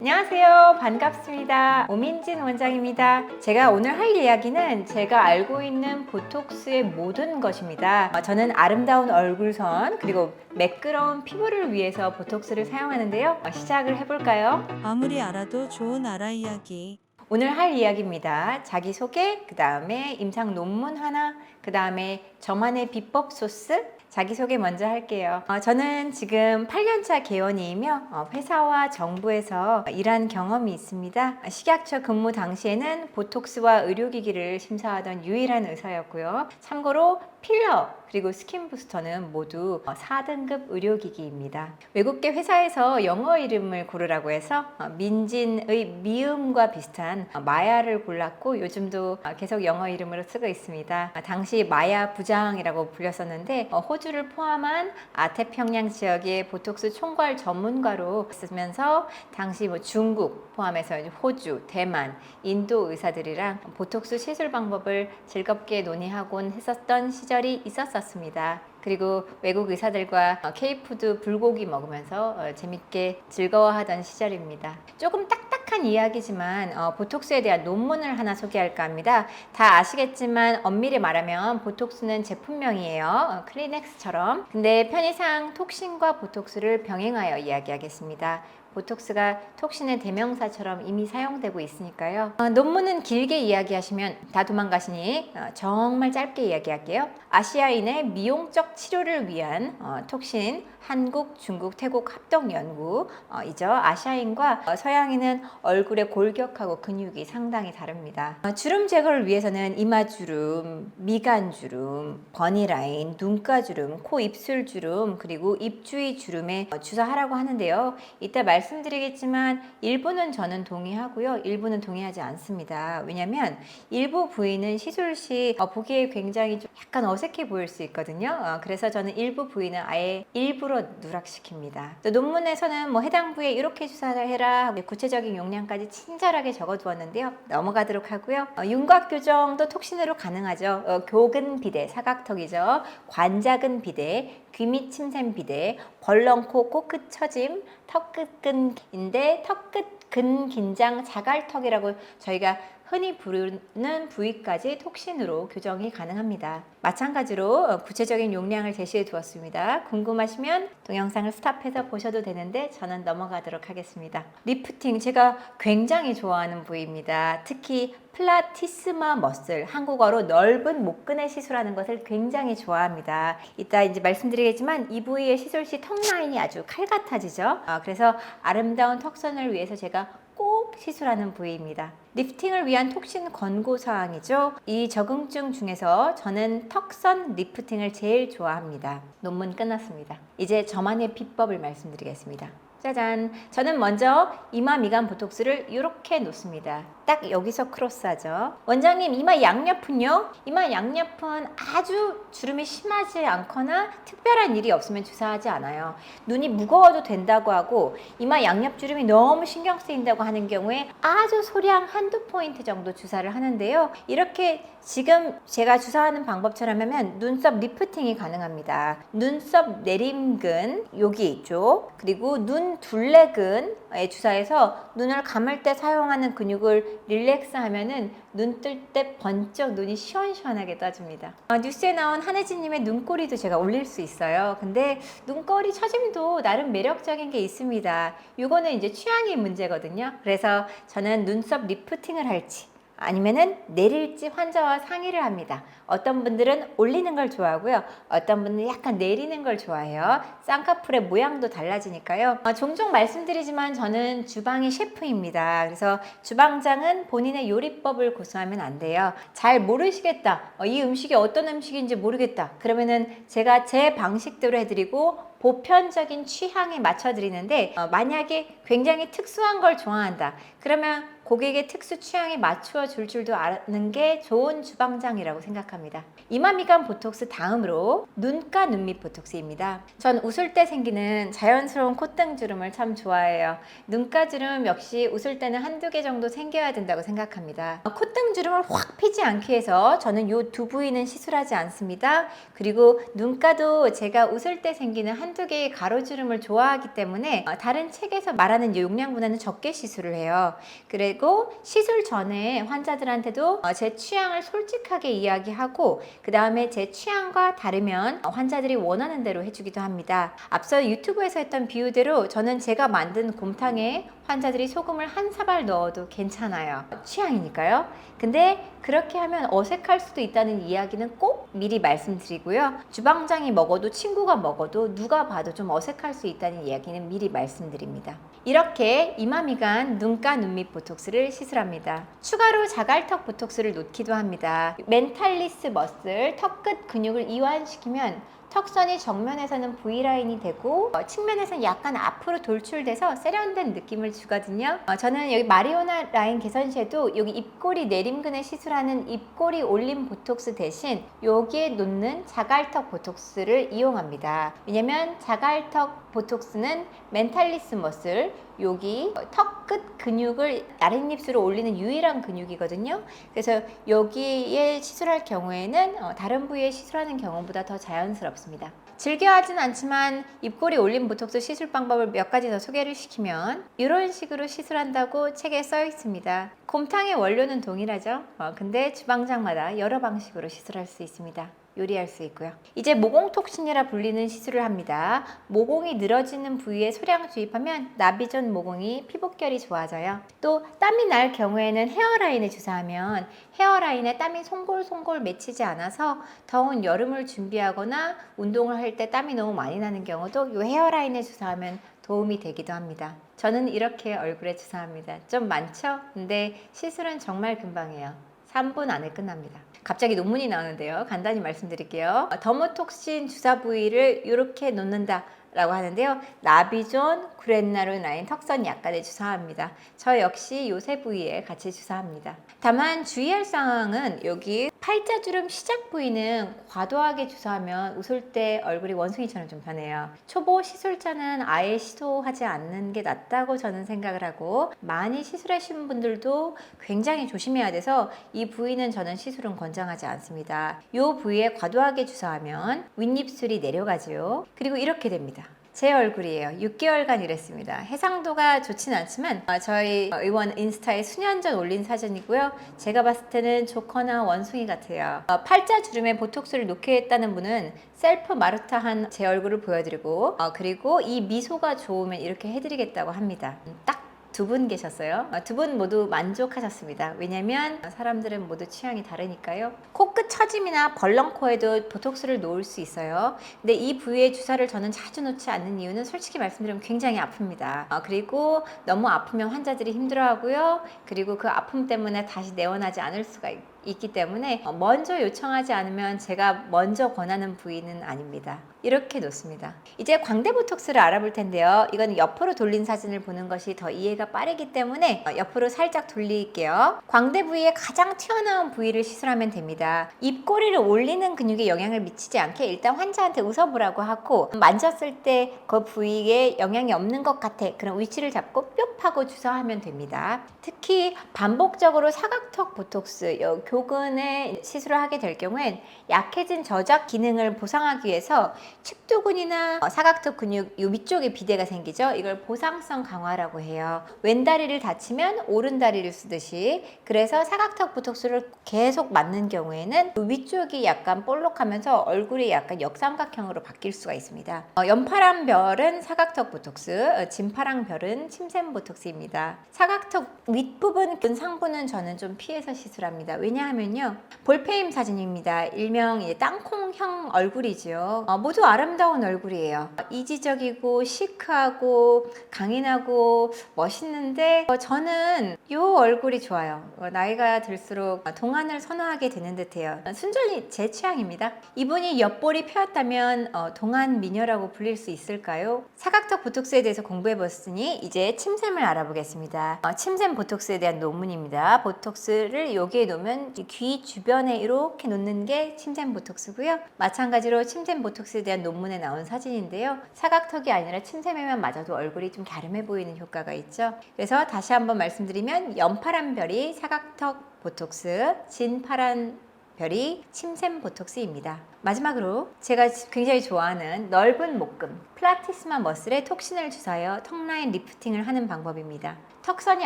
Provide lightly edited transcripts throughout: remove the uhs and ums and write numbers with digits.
안녕하세요. 반갑습니다. 오민진 원장입니다. 제가 오늘 할 이야기는 제가 알고 있는 보톡스의 모든 것입니다. 저는 아름다운 얼굴선 그리고 매끄러운 피부를 위해서 보톡스를 사용하는데요. 시작을 해볼까요? 아무리 알아도 좋은 아라 이야기. 오늘 할 이야기입니다. 자기소개, 그 다음에 임상 논문 하나, 그 다음에 저만의 비법 소스, 자기소개 먼저 할게요. 저는 지금 8년차 개원이이며 회사와 정부에서 일한 경험이 있습니다. 식약처 근무 당시에는 보톡스와 의료기기를 심사하던 유일한 의사였고요. 참고로 필러 그리고 스킨 부스터는 모두 4등급 의료기기입니다. 외국계 회사에서 영어 이름을 고르라고 해서 민진의 미음과 비슷한 마야를 골랐고 요즘도 계속 영어 이름으로 쓰고 있습니다. 당시 마야 부장이라고 불렸었는데 호주를 포함한 아태평양 지역의 보톡스 총괄 전문가로 쓰면서 당시 중국 포함해서 호주, 대만, 인도 의사들이랑 보톡스 시술 방법을 즐겁게 논의하곤 했었던 시절이 있었습니다. 그리고 외국 의사들과 K푸드 불고기 먹으면서 재밌게 즐거워하던 시절입니다. 조금 딱딱한 이야기지만 보톡스에 대한 논문을 하나 소개할까 합니다. 다 아시겠지만 엄밀히 말하면 보톡스는 제품명이에요. 클리넥스처럼. 근데 편의상 톡신과 보톡스를 병행하여 이야기하겠습니다. 보톡스가 톡신의 대명사처럼 이미 사용되고 있으니까요. 논문은 길게 이야기하시면 다 도망가시니 정말 짧게 이야기할게요. 아시아인의 미용적 치료를 위한 톡신 한국, 중국, 태국 합동 연구이죠. 아시아인과 서양인은 얼굴의 골격하고 근육이 상당히 다릅니다. 주름 제거를 위해서는 이마주름, 미간주름, 버니라인, 눈가주름, 코 입술주름, 그리고 입 주위 주름에 주사하라고 하는데요. 이따 말씀드리겠지만 일부는 저는 동의하고요. 일부는 동의하지 않습니다. 왜냐하면 일부 부위는 시술 시 보기에 굉장히 좀 약간 어색해 보일 수 있거든요. 그래서 저는 일부 부위는 아예 일부러 누락시킵니다. 또 논문에서는 해당 부위에 이렇게 주사를 해라 구체적인 용량까지 친절하게 적어두었는데요. 넘어가도록 하고요. 윤곽 교정도 톡신으로 가능하죠. 교근 비대, 사각턱이죠. 관자근 비대, 귀밑 침샘 비대, 벌렁코, 코끝 처짐, 턱끝근인데 턱끝 근 긴장 자갈턱이라고 저희가 흔히 부르는 부위까지 톡신으로 교정이 가능합니다. 마찬가지로 구체적인 용량을 제시해 두었습니다. 궁금하시면 동영상을 스탑해서 보셔도 되는데 저는 넘어가도록 하겠습니다. 리프팅 제가 굉장히 좋아하는 부위입니다. 특히 플라티스마 머슬, 한국어로 넓은 목근에 시술하는 것을 굉장히 좋아합니다. 이따 이제 말씀드리겠지만 이 부위의 시술 시 턱 라인이 아주 칼 같아지죠. 그래서 아름다운 턱선을 위해서 제가 꼭 시술하는 부위입니다. 리프팅을 위한 톡신 권고사항이죠. 이 적응증 중에서 저는 턱선 리프팅을 제일 좋아합니다. 논문 끝났습니다. 이제 저만의 비법을 말씀드리겠습니다. 짜잔! 저는 먼저 이마 미간 보톡스를 이렇게 놓습니다. 딱 여기서 크로스하죠. 원장님 이마 양옆은요? 이마 양옆은 아주 주름이 심하지 않거나 특별한 일이 없으면 주사하지 않아요. 눈이 무거워도 된다고 하고 이마 양옆 주름이 너무 신경 쓰인다고 하는 경우에 아주 소량 한두 포인트 정도 주사를 하는데요. 이렇게 지금 제가 주사하는 방법처럼 하면 눈썹 리프팅이 가능합니다. 눈썹 내림근 여기 있죠. 그리고 눈 둘레근에 주사해서 눈을 감을 때 사용하는 근육을 릴렉스 하면은 눈 뜰 때 번쩍 눈이 시원시원하게 떠집니다. 뉴스에 나온 한혜진님의 눈꼬리도 제가 올릴 수 있어요. 근데 눈꼬리 처짐도 나름 매력적인 게 있습니다. 이거는 이제 취향의 문제거든요. 그래서 저는 눈썹 리프팅을 할지 아니면은 내릴지 환자와 상의를 합니다. 어떤 분들은 올리는 걸 좋아하고요. 어떤 분들은 약간 내리는 걸 좋아해요. 쌍꺼풀의 모양도 달라지니까요. 종종 말씀드리지만 저는 주방의 셰프입니다. 그래서 주방장은 본인의 요리법을 고수하면 안 돼요. 잘 모르시겠다. 이 음식이 어떤 음식인지 모르겠다. 그러면은 제가 제 방식대로 해드리고 보편적인 취향에 맞춰드리는데 만약에 굉장히 특수한 걸 좋아한다. 그러면 고객의 특수 취향에 맞추어 줄 줄도 아는 게 좋은 주방장이라고 생각합니다. 이마 미간 보톡스 다음으로 눈가 눈밑 보톡스입니다. 전 웃을 때 생기는 자연스러운 콧등주름을 참 좋아해요. 눈가 주름 역시 웃을 때는 한두 개 정도 생겨야 된다고 생각합니다. 콧등주름을 확 피지 않기 위해서 저는 이 두 부위는 시술하지 않습니다. 그리고 눈가도 제가 웃을 때 생기는 한두 개의 가로주름을 좋아하기 때문에 다른 책에서 말하는 용량보다는 적게 시술을 해요. 그리고 시술 전에 환자들한테도 제 취향을 솔직하게 이야기하고 그 다음에 제 취향과 다르면 환자들이 원하는 대로 해주기도 합니다. 앞서 유튜브에서 했던 비유대로 저는 제가 만든 곰탕에 환자들이 소금을 한 사발 넣어도 괜찮아요. 취향이니까요. 근데 그렇게 하면 어색할 수도 있다는 이야기는 꼭 미리 말씀드리고요. 주방장이 먹어도 친구가 먹어도 누가 봐도 좀 어색할 수 있다는 이야기는 미리 말씀드립니다. 이렇게 이마미간 눈가 눈밑 보톡스를 시술합니다. 추가로 자갈턱 보톡스를 놓기도 합니다. 멘탈리스 머슬, 턱끝 근육을 이완시키면 턱선이 정면에서는 V라인이 되고 측면에서는 약간 앞으로 돌출돼서 세련된 느낌을 주거든요. 저는 여기 마리오나 라인 개선시에도 여기 입꼬리 내림근에 시술하는 입꼬리 올림 보톡스 대신 여기에 놓는 자갈턱 보톡스를 이용합니다. 왜냐면 자갈턱 보톡스는 멘탈리스 머슬, 여기 턱 끝 근육을 아랫입술을 올리는 유일한 근육이거든요. 그래서 여기에 시술할 경우에는 다른 부위에 시술하는 경우보다 더 자연스럽습니다. 즐겨하진 않지만 입꼬리 올림 보톡스 시술 방법을 몇 가지 더 소개를 시키면 이런 식으로 시술한다고 책에 써 있습니다. 곰탕의 원료는 동일하죠. 근데 주방장마다 여러 방식으로 시술할 수 있습니다. 요리할 수 있고요. 이제 모공톡신이라 불리는 시술을 합니다. 모공이 늘어지는 부위에 소량 주입하면 나비존 모공이 피부결이 좋아져요. 또 땀이 날 경우에는 헤어라인에 주사하면 헤어라인에 땀이 송골송골 맺히지 않아서 더운 여름을 준비하거나 운동을 할 때 땀이 너무 많이 나는 경우도 이 헤어라인에 주사하면 도움이 되기도 합니다. 저는 이렇게 얼굴에 주사합니다. 좀 많죠? 근데 시술은 정말 금방이에요. 3분 안에 끝납니다. 갑자기 논문이 나오는데요. 간단히 말씀드릴게요. 더모톡신 주사 부위를 이렇게 놓는다 라고 하는데요. 나비존, 구렛나루 라인, 턱선 약간에 주사합니다. 저 역시 요 세 부위에 같이 주사합니다. 다만 주의할 사항은 여기 팔자주름 시작 부위는 과도하게 주사하면 웃을 때 얼굴이 원숭이처럼 좀 변해요. 초보 시술자는 아예 시도하지 않는 게 낫다고 저는 생각을 하고 많이 시술하신 분들도 굉장히 조심해야 돼서 이 부위는 저는 시술은 권장하지 않습니다. 이 부위에 과도하게 주사하면 윗입술이 내려가죠. 그리고 이렇게 됩니다. 제 얼굴이에요. 6개월간 이랬습니다. 해상도가 좋진 않지만 저희 의원 인스타에 수년 전 올린 사진이고요. 제가 봤을 때는 조커나 원숭이 같아요. 팔자 주름에 보톡스를 놓게 했다는 분은 셀프 마르타한 제 얼굴을 보여드리고 그리고 이 미소가 좋으면 이렇게 해드리겠다고 합니다. 딱 2분 계셨어요. 2분 모두 만족하셨습니다. 왜냐면 사람들은 모두 취향이 다르니까요. 코끝 처짐이나 벌렁코에도 보톡스를 놓을 수 있어요. 근데 이 부위에 주사를 저는 자주 놓지 않는 이유는 솔직히 말씀드리면 굉장히 아픕니다. 그리고 너무 아프면 환자들이 힘들어하고요. 그리고 그 아픔 때문에 다시 내원하지 않을 수가 있기 때문에 먼저 요청하지 않으면 제가 먼저 권하는 부위는 아닙니다. 이렇게 놓습니다. 이제 광대 보톡스를 알아볼 텐데요. 이건 옆으로 돌린 사진을 보는 것이 더 이해가 빠르기 때문에 옆으로 살짝 돌릴게요. 광대 부위에 가장 튀어나온 부위를 시술하면 됩니다. 입꼬리를 올리는 근육에 영향을 미치지 않게 일단 환자한테 웃어보라고 하고 만졌을 때 그 부위에 영향이 없는 것 같아. 그런 위치를 잡고 뿅 하고 주사하면 됩니다. 특히 반복적으로 사각턱 보톡스, 교근에 시술을 하게 될 경우엔 약해진 저작 기능을 보상하기 위해서 측두근이나 사각턱 근육 이 위쪽에 비대가 생기죠. 이걸 보상성 강화라고 해요. 왼다리를 다치면 오른다리를 쓰듯이. 그래서 사각턱 보톡스를 계속 맞는 경우에는 위쪽이 약간 볼록하면서 얼굴이 약간 역삼각형으로 바뀔 수가 있습니다. 연파란 별은 사각턱 보톡스, 진파랑 별은 침샘 보톡스입니다. 사각턱 윗부분, 상부는 저는 좀 피해서 시술합니다. 왜냐하면요, 볼페임 사진입니다. 일명 땅콩형 얼굴이죠. 모두 아름다운 얼굴이에요. 이지적이고 시크하고 강인하고 멋있는데 저는 이 얼굴이 좋아요. 나이가 들수록 동안을 선호하게 되는 듯해요. 순전히 제 취향입니다. 이분이 옆볼이 펴었다면 동안 미녀라고 불릴 수 있을까요? 사각턱 보톡스에 대해서 공부해봤으니 이제 침샘을 알아보겠습니다. 침샘 보톡스에 대한 논문입니다. 보톡스를 여기에 놓으면 귀 주변에 이렇게 놓는 게 침샘 보톡스고요. 마찬가지로 침샘 보톡스에 대한 논문에 나온 사진인데요. 사각턱이 아니라 침샘에만 맞아도 얼굴이 좀 갸름해 보이는 효과가 있죠. 그래서 다시 한번 말씀드리면 연파란 별이 사각턱 보톡스, 진파란 별이 침샘 보톡스입니다. 마지막으로 제가 굉장히 좋아하는 넓은 목금 플라티스마 머슬에 톡신을 주사하여 턱 라인 리프팅을 하는 방법입니다. 턱선이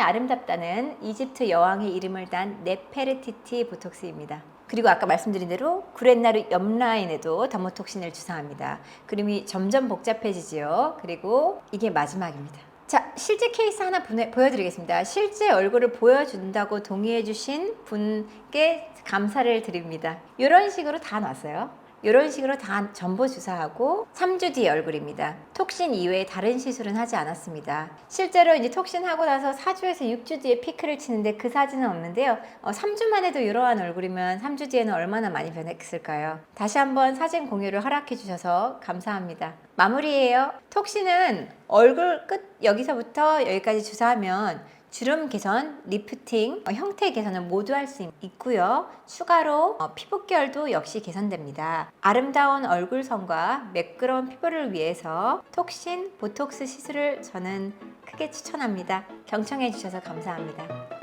아름답다는 이집트 여왕의 이름을 단 네페르티티 보톡스입니다. 그리고 아까 말씀드린 대로 구렛나루 옆라인에도 더모톡신을 주사합니다. 그림이 점점 복잡해지지요. 그리고 이게 마지막입니다. 자, 실제 케이스 하나 보여드리겠습니다. 실제 얼굴을 보여준다고 동의해주신 분께 감사를 드립니다. 이런 식으로 다 놨어요. 이런 식으로 다 전보 주사하고 3주 뒤의 얼굴입니다. 톡신 이외에 다른 시술은 하지 않았습니다. 실제로 이제 톡신 하고 나서 4주에서 6주 뒤에 피크를 치는데 그 사진은 없는데요. 3주 만에도 이러한 얼굴이면 3주 뒤에는 얼마나 많이 변했을까요? 다시 한번 사진 공유를 허락해 주셔서 감사합니다. 마무리예요. 톡신은 얼굴 끝 여기서부터 여기까지 주사하면 주름 개선, 리프팅, 형태 개선을 모두 할 수 있고요. 추가로 피부결도 역시 개선됩니다. 아름다운 얼굴선과 매끄러운 피부를 위해서 톡신, 보톡스 시술을 저는 크게 추천합니다. 경청해 주셔서 감사합니다.